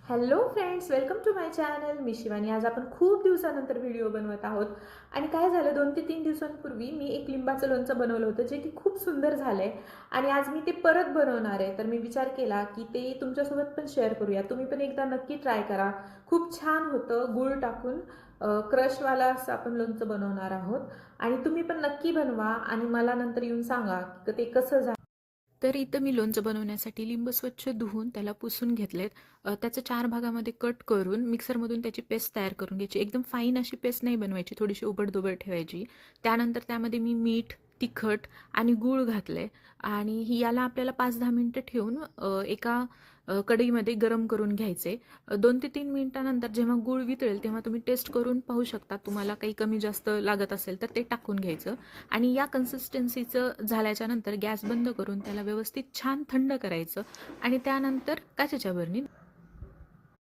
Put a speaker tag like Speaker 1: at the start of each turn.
Speaker 1: Hello friends, welcome to my channel. मी शिवानी. आज आपण खूप दिवसानंतर व्हिडिओ बनवत आहोत. आणि काय झालं, 2 ते 3 दिवसांपूर्वी मी एक लिंबाचं लोणचं बनवलं होतं, जे की खूप सुंदर झालं आहे. आणि आज मी ते परत बनवणार आहे. तर मी विचार केला की ते तुमच्यासोबत पण शेअर करूया. तुम्ही पण एकदा नक्की ट्राय करा. खूप छान होतं. गूळ टाकून क्रशवाला असं आपण लोणचं बनवणार आहोत. आणि तुम्ही पण नक्की बनवा आणि मला नंतर येऊन सांगा की ते कसं झालं.
Speaker 2: तर इथं मी लोणचं बनवण्यासाठी लिंब स्वच्छ धुवून त्याला पुसून घेतलेत. त्याचं 4 भागामध्ये कट करून मिक्सरमधून त्याची पेस्ट तयार करून घ्यायची. एकदम फाईन अशी पेस्ट नाही बनवायची, थोडीशी उबड-धोबड ठेवायची. त्यानंतर त्यामध्ये मी मीठ, तिखट आणि गूळ घातले आणि याला आपल्याला 5-10 मिनिटं ठेवून एका कढईमध्ये गरम करून घ्यायचे. 2 ते 3 मिनिटानंतर जेव्हा गूळ वितळेल तेव्हा तुम्ही टेस्ट करून पाहू शकता. तुम्हाला काही कमी जास्त लागत असेल तर ते टाकून घ्यायचं. आणि या कन्सिस्टन्सीचं झाल्याच्या नंतर गॅस बंद करून त्याला व्यवस्थित छान थंड करायचं आणि त्यानंतर काचेच्या बरणीत